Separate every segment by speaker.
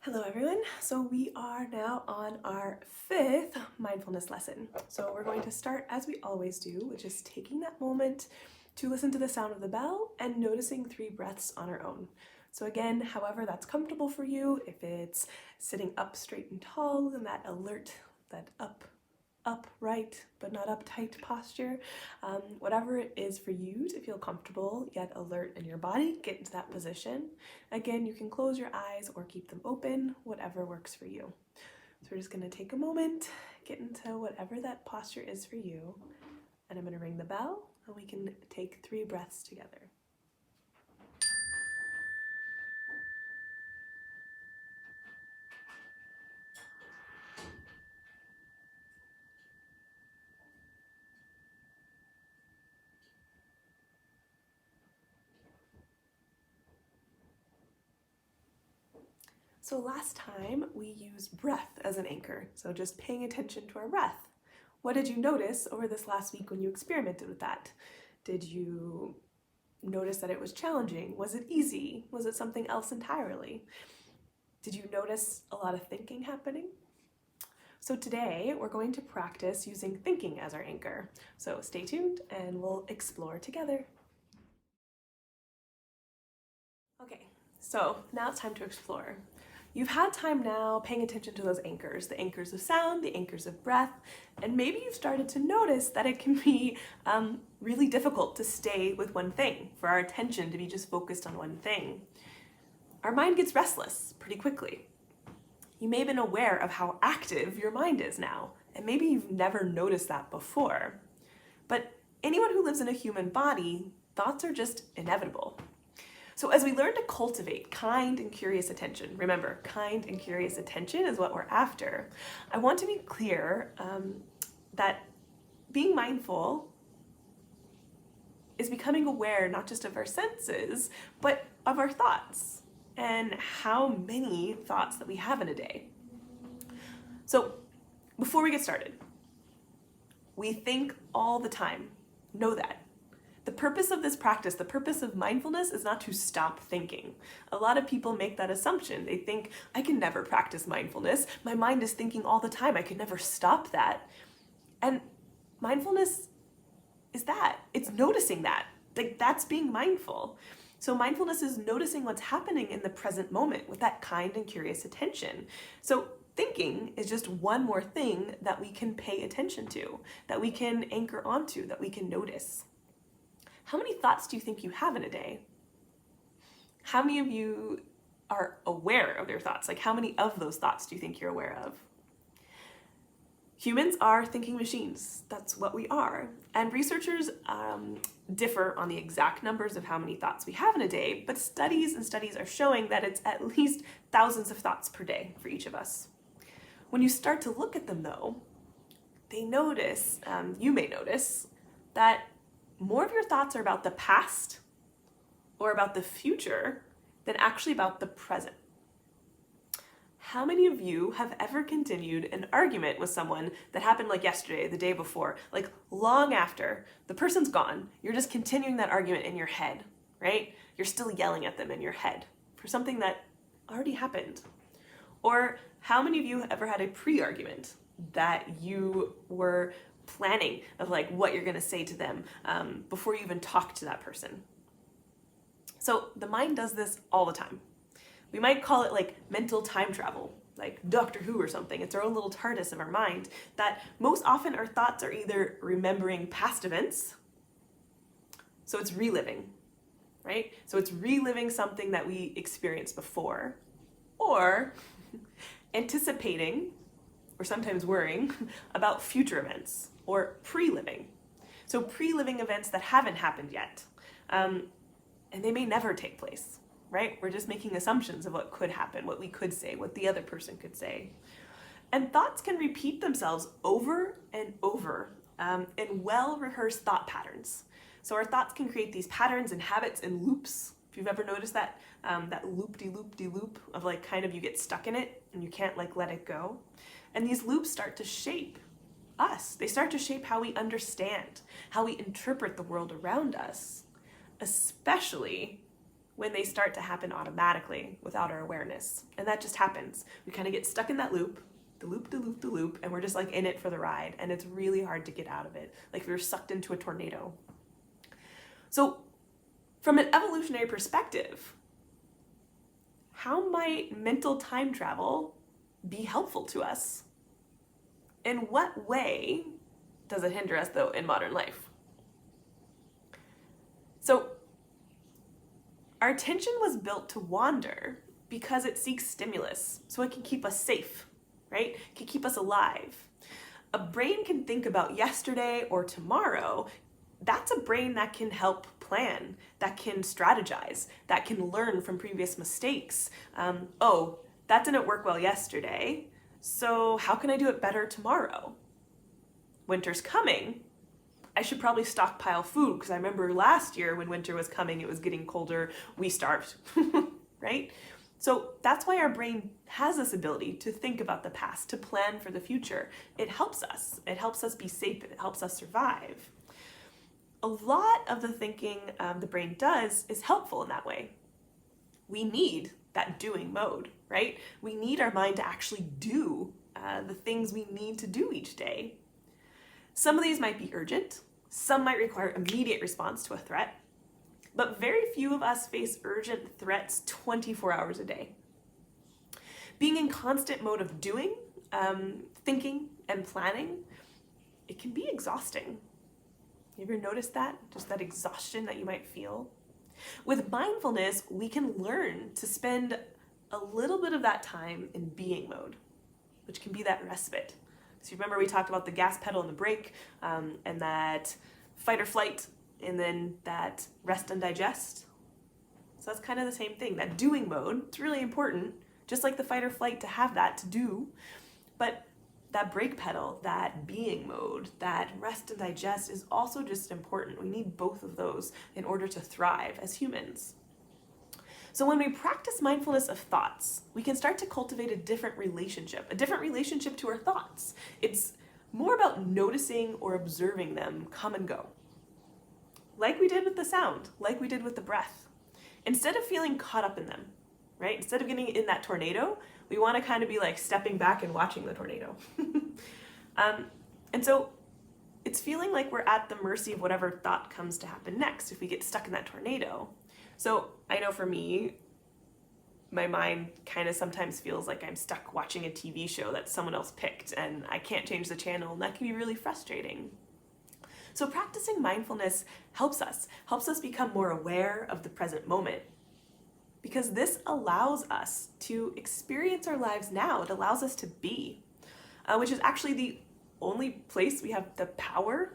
Speaker 1: Hello everyone. So we are now on our 5th mindfulness lesson. So we're going to start as we always do, which is taking that moment to listen to the sound of the bell and noticing 3 breaths on our own. So again, however that's comfortable for you, if it's sitting up straight and tall in that alert, that upright but not uptight posture, whatever it is for you to feel comfortable yet alert in your body, get into that position. Again, you can close your eyes or keep them open, whatever works for you. So we're just going to take a moment, get into whatever that posture is for you, and I'm going to ring the bell and we can take 3 breaths together. So last time we used breath as an anchor, so just paying attention to our breath. What did you notice over this last week when you experimented with that? Did you notice that it was challenging? Was it easy? Was it something else entirely? Did you notice a lot of thinking happening? So today we're going to practice using thinking as our anchor. So stay tuned and we'll explore together. Okay, so now it's time to explore. You've had time now paying attention to those anchors, the anchors of sound, the anchors of breath, and maybe you've started to notice that it can be really difficult to stay with one thing, for our attention to be just focused on one thing. Our mind gets restless pretty quickly. You may have been aware of how active your mind is now, and maybe you've never noticed that before. But anyone who lives in a human body, thoughts are just inevitable. So as we learn to cultivate kind and curious attention, remember, kind and curious attention is what we're after. I want to be clear that being mindful is becoming aware not just of our senses, but of our thoughts and how many thoughts that we have in a day. So before we get started, we think all the time. Know that. The purpose of this practice, the purpose of mindfulness, is not to stop thinking. A lot of people make that assumption. They think, I can never practice mindfulness. My mind is thinking all the time. I can never stop that. And mindfulness is that. It's noticing that. Like, that's being mindful. So mindfulness is noticing what's happening in the present moment with that kind and curious attention. So thinking is just one more thing that we can pay attention to, that we can anchor onto, that we can notice. How many thoughts do you think you have in a day? How many of you are aware of your thoughts? Like, how many of those thoughts do you think you're aware of? Humans are thinking machines. That's what we are. And researchers differ on the exact numbers of how many thoughts we have in a day, but studies are showing that it's at least thousands of thoughts per day for each of us. When you start to look at them though, you may notice that more of your thoughts are about the past or about the future than actually about the present. How many of you have ever continued an argument with someone that happened like yesterday, the day before, like long after the person's gone, you're just continuing that argument in your head, right? You're still yelling at them in your head for something that already happened. Or how many of you have ever had a pre-argument that you were planning of like what you're gonna say to them before you even talk to that person? So the mind does this all the time. We might call it like mental time travel, like Doctor Who or something. It's our own little TARDIS of our mind, that most often our thoughts are either remembering past events, so it's reliving, right? So it's reliving something that we experienced before, or anticipating, or sometimes worrying about future events, or pre-living. So pre-living events that haven't happened yet, and they may never take place, right? We're just making assumptions of what could happen, what we could say, what the other person could say. And thoughts can repeat themselves over and over in well-rehearsed thought patterns. So our thoughts can create these patterns and habits and loops. If you've ever noticed that, that loop-de-loop-de-loop of like kind of you get stuck in it and you can't like let it go. And these loops start to shape us. They start to shape how we understand, how we interpret the world around us, especially when they start to happen automatically without our awareness. And that just happens. We kind of get stuck in that loop, the loop, and we're just like in it for the ride. And it's really hard to get out of it. Like we were sucked into a tornado. So from an evolutionary perspective, how might mental time travel be helpful to us? In what way does it hinder us, though, in modern life? So our attention was built to wander because it seeks stimulus, so it can keep us safe, right? It can keep us alive. A brain can think about yesterday or tomorrow. That's a brain that can help plan, that can strategize, that can learn from previous mistakes. Oh, that didn't work well yesterday, so how can I do it better tomorrow? Winter's coming. I should probably stockpile food because I remember last year when winter was coming, it was getting colder, we starved, right? So that's why our brain has this ability to think about the past, to plan for the future. It helps us. It helps us be safe. It helps us survive. A lot of the thinking the brain does is helpful in that way. We need that doing mode, right? We need our mind to actually do the things we need to do each day. Some of these might be urgent, some might require immediate response to a threat, but very few of us face urgent threats 24 hours a day. Being in constant mode of doing, thinking, and planning, it can be exhausting. You ever noticed that? Just that exhaustion that you might feel? With mindfulness, we can learn to spend a little bit of that time in being mode, which can be that respite. So remember we talked about the gas pedal and the brake, and that fight or flight, and then that rest and digest. So that's kind of the same thing. That doing mode, it's really important, just like the fight or flight to have that to do, but that brake pedal, that being mode, that rest and digest is also just important. We need both of those in order to thrive as humans. So when we practice mindfulness of thoughts, we can start to cultivate a different relationship to our thoughts. It's more about noticing or observing them come and go. Like we did with the sound, like we did with the breath. Instead of feeling caught up in them, right? Instead of getting in that tornado, we want to kind of be like stepping back and watching the tornado. And so it's feeling like we're at the mercy of whatever thought comes to happen next if we get stuck in that tornado. So I know for me, my mind kind of sometimes feels like I'm stuck watching a TV show that someone else picked and I can't change the channel, and that can be really frustrating. So practicing mindfulness helps us become more aware of the present moment, because this allows us to experience our lives now. It allows us to be, which is actually the only place we have the power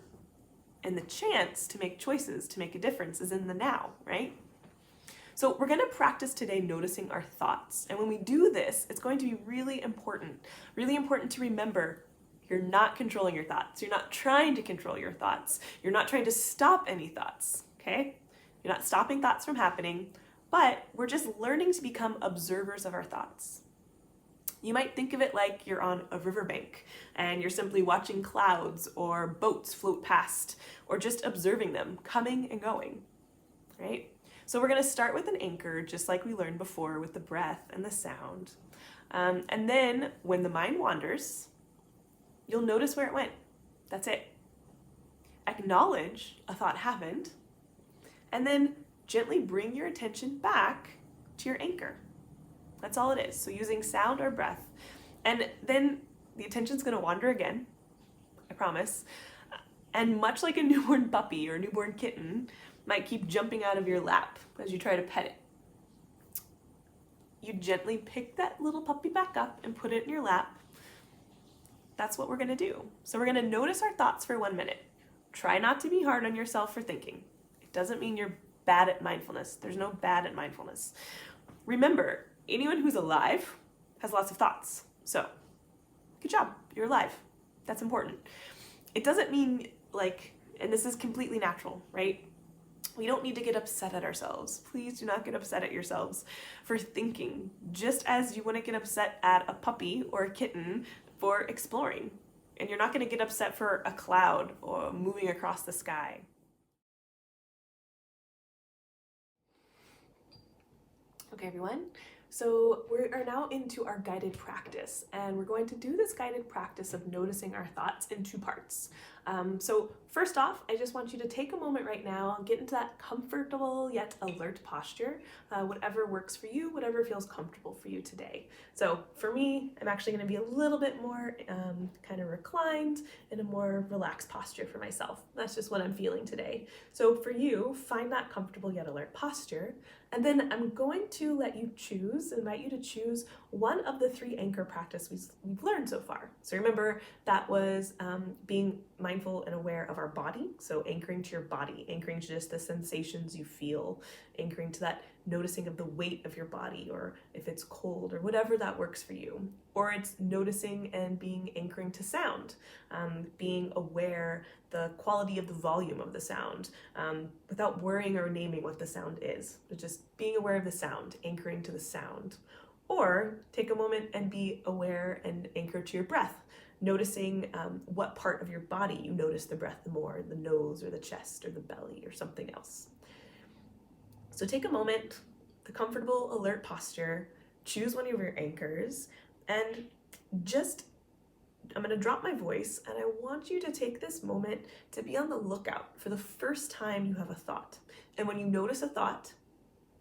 Speaker 1: and the chance to make choices, to make a difference, is in the now, right? So we're going to practice today noticing our thoughts. And when we do this, it's going to be really important to remember you're not controlling your thoughts. You're not trying to control your thoughts. You're not trying to stop any thoughts, okay? You're not stopping thoughts from happening, but we're just learning to become observers of our thoughts. You might think of it like you're on a riverbank and you're simply watching clouds or boats float past, or just observing them coming and going, right? So we're going to start with an anchor, just like we learned before with the breath and the sound. And then when the mind wanders, you'll notice where it went. That's it. Acknowledge a thought happened, and then gently bring your attention back to your anchor. That's all it is. So using sound or breath. And then the attention's going to wander again, I promise. And much like a newborn puppy or newborn kitten might keep jumping out of your lap as you try to pet it, you gently pick that little puppy back up and put it in your lap. That's what we're going to do. So we're going to notice our thoughts for 1 minute. Try not to be hard on yourself for thinking. It doesn't mean you're bad at mindfulness. There's no bad at mindfulness. Remember, anyone who's alive has lots of thoughts. So, good job. You're alive. That's important. It doesn't mean and this is completely natural, right? We don't need to get upset at ourselves. Please do not get upset at yourselves for thinking, just as you wouldn't get upset at a puppy or a kitten for exploring. And you're not going to get upset for a cloud or moving across the sky. Okay, everyone. So we are now into our guided practice, and we're going to do this guided practice of noticing our thoughts in two parts. So first off, I just want you to take a moment right now and get into that comfortable yet alert posture, whatever works for you, whatever feels comfortable for you today. So for me, I'm actually going to be a little bit more kind of reclined in a more relaxed posture for myself. That's just what I'm feeling today. So for you, find that comfortable yet alert posture. And then I'm going to invite you to choose one of the three anchor practices we've learned so far. So remember, that was being mindful and aware of our body. So anchoring to your body, anchoring to just the sensations you feel, anchoring to that noticing of the weight of your body, or if it's cold or whatever that works for you. Or it's noticing and being anchoring to sound, being aware the quality of the volume of the sound, without worrying or naming what the sound is, but just being aware of the sound, anchoring to the sound. Or take a moment and be aware and anchor to your breath, noticing what part of your body you notice the breath more, the nose or the chest or the belly or something else. So take a moment, the comfortable alert posture, choose one of your anchors, and I'm going to drop my voice, and I want you to take this moment to be on the lookout for the first time you have a thought. And when you notice a thought,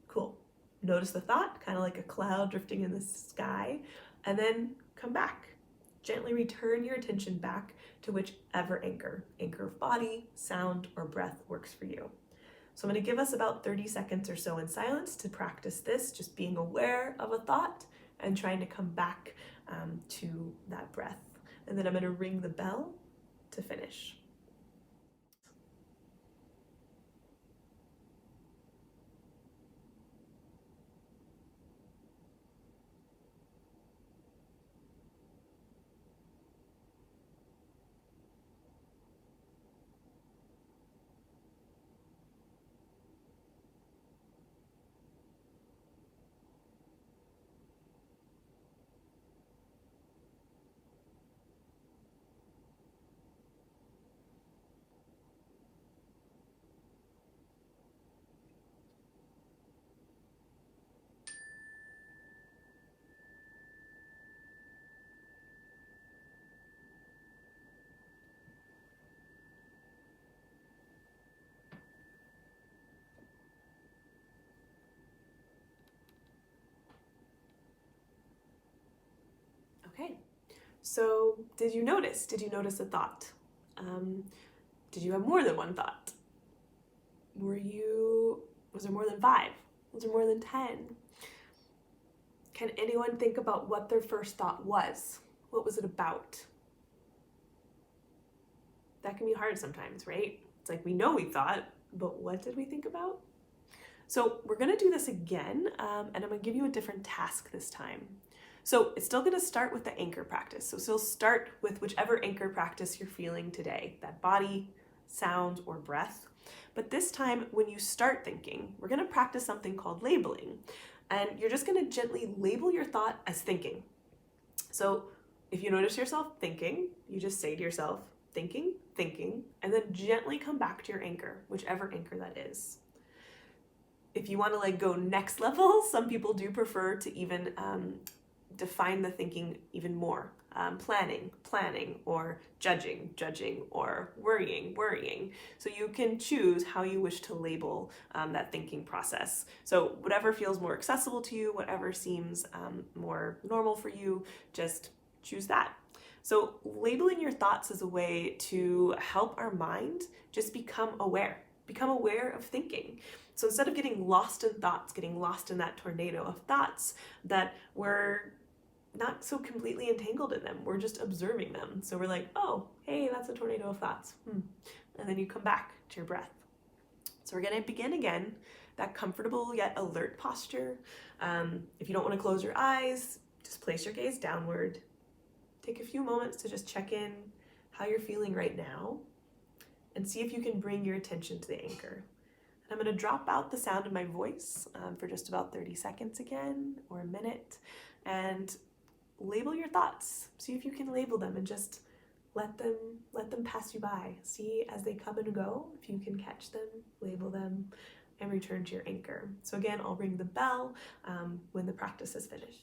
Speaker 1: cool. Notice the thought, kind of like a cloud drifting in the sky, and then come back. Gently return your attention back to whichever anchor of body, sound, or breath works for you. So I'm going to give us about 30 seconds or so in silence to practice this, just being aware of a thought and trying to come back to that breath. And then I'm going to ring the bell to finish. Okay, so did you notice a thought? Did you have more than one thought? Was there more than 5? Was there more than 10? Can anyone think about what their first thought was? What was it about? That can be hard sometimes, right? It's like we know we thought, but what did we think about? So we're going to do this again, and I'm going to give you a different task this time. So it's still going to start with the anchor practice. So still start with whichever anchor practice you're feeling today, that body, sound, or breath. But this time, when you start thinking, we're going to practice something called labeling. And you're just going to gently label your thought as thinking. So if you notice yourself thinking, you just say to yourself, thinking, and then gently come back to your anchor, whichever anchor that is. If you want to go next level, some people do prefer to even define the thinking even more. Planning, or judging, or worrying. So you can choose how you wish to label that thinking process. So whatever feels more accessible to you, whatever seems more normal for you, just choose that. So labeling your thoughts is a way to help our mind just become aware of thinking. So instead of getting lost in thoughts, getting lost in that tornado of thoughts that we're not so completely entangled in them, we're just observing them. So we're like, oh, hey, that's a tornado of thoughts. And then you come back to your breath. So we're going to begin again, that comfortable yet alert posture. If you don't want to close your eyes, just place your gaze downward. Take a few moments to just check in how you're feeling right now and see if you can bring your attention to the anchor. And I'm going to drop out the sound of my voice for just about 30 seconds again, or a minute, and label your thoughts. See if you can label them and just let them pass you by. See as they come and go, if you can catch them, label them, and return to your anchor. So again, I'll ring the bell when the practice is finished.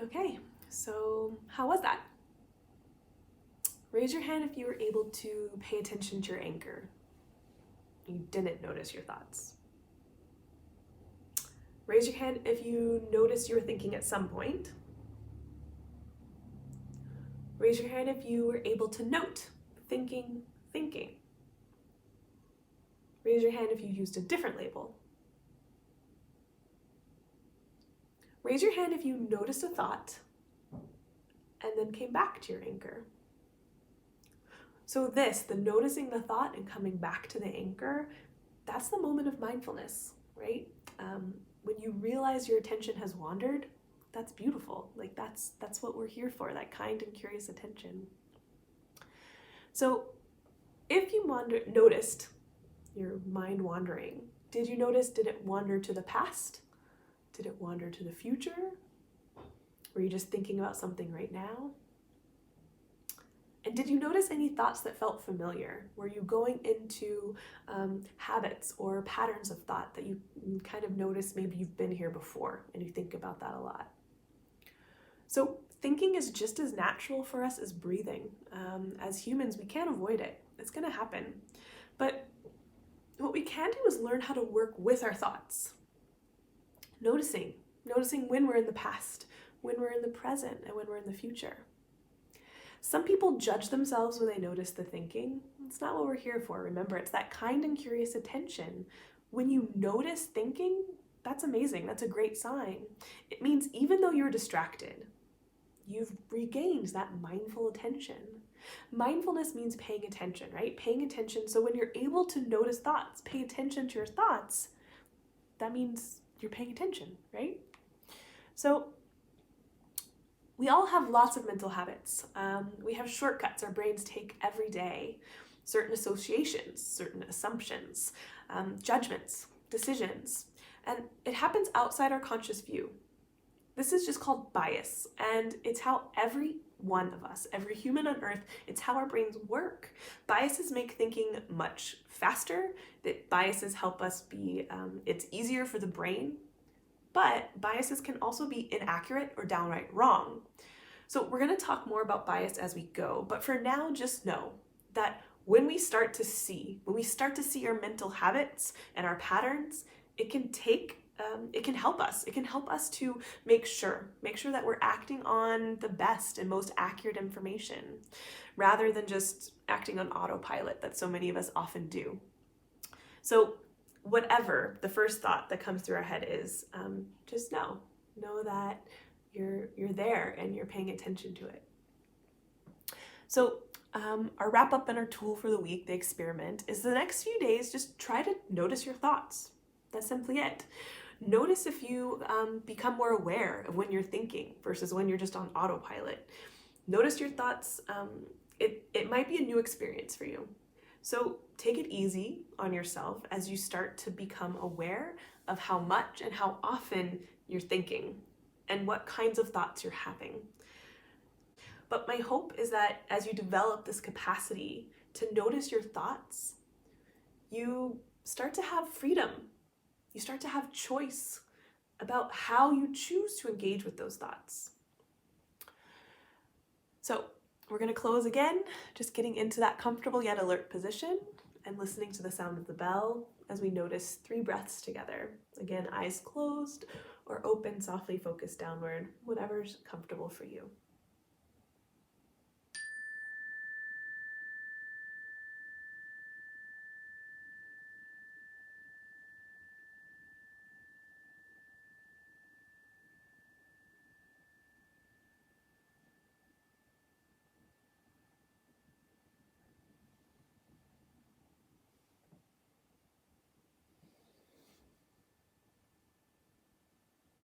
Speaker 1: Okay, so how was that? Raise your hand if you were able to pay attention to your anchor. You didn't notice your thoughts. Raise your hand if you noticed you were thinking at some point. Raise your hand if you were able to note thinking. Raise your hand if you used a different label. Raise your hand if you noticed a thought and then came back to your anchor. So the noticing the thought and coming back to the anchor, that's the moment of mindfulness, right? When you realize your attention has wandered, that's beautiful. Like that's what we're here for, that kind and curious attention. So if you noticed your mind wandering, did it wander to the past? Did it wander to the future? Were you just thinking about something right now? And did you notice any thoughts that felt familiar? Were you going into habits or patterns of thought that you kind of notice maybe you've been here before and you think about that a lot? So thinking is just as natural for us as breathing. As humans, we can't avoid it. It's going to happen. But what we can do is learn how to work with our thoughts. Noticing when we're in the past, when we're in the present, and when we're in the future. Some people judge themselves when they notice the thinking. It's not what we're here for. Remember, it's that kind and curious attention. When you notice thinking, that's amazing. That's a great sign. It means even though you're distracted, you've regained that mindful attention. Mindfulness means paying attention, right? Paying attention. So when you're able to notice thoughts, pay attention to your thoughts, that means you're paying attention, right? So we all have lots of mental habits. We have shortcuts our brains take every day, certain associations, certain assumptions, judgments, decisions, and it happens outside our conscious view. This is just called bias, and it's how every one of us, every human on earth, it's how our brains work. Biases make thinking much faster. That biases help us be, it's easier for the brain, but biases can also be inaccurate or downright wrong. So we're going to talk more about bias as we go, but for now, just know that when we start to see our mental habits and our patterns, it can help us. It can help us to make sure that we're acting on the best and most accurate information, rather than just acting on autopilot that so many of us often do. So whatever the first thought that comes through our head is, just know that you're there and you're paying attention to it. So our wrap up and our tool for the week, the experiment, is the next few days, just try to notice your thoughts. That's simply it. Notice if you become more aware of when you're thinking versus when you're just on autopilot. Notice your thoughts. It might be a new experience for you. So take it easy on yourself as you start to become aware of how much and how often you're thinking and what kinds of thoughts you're having. But my hope is that as you develop this capacity to notice your thoughts, you start to have freedom. You start to have choice about how you choose to engage with those thoughts. So we're going to close again, just getting into that comfortable yet alert position and listening to the sound of the bell as we notice 3 breaths together. Again, eyes closed or open, softly focused downward, whatever's comfortable for you.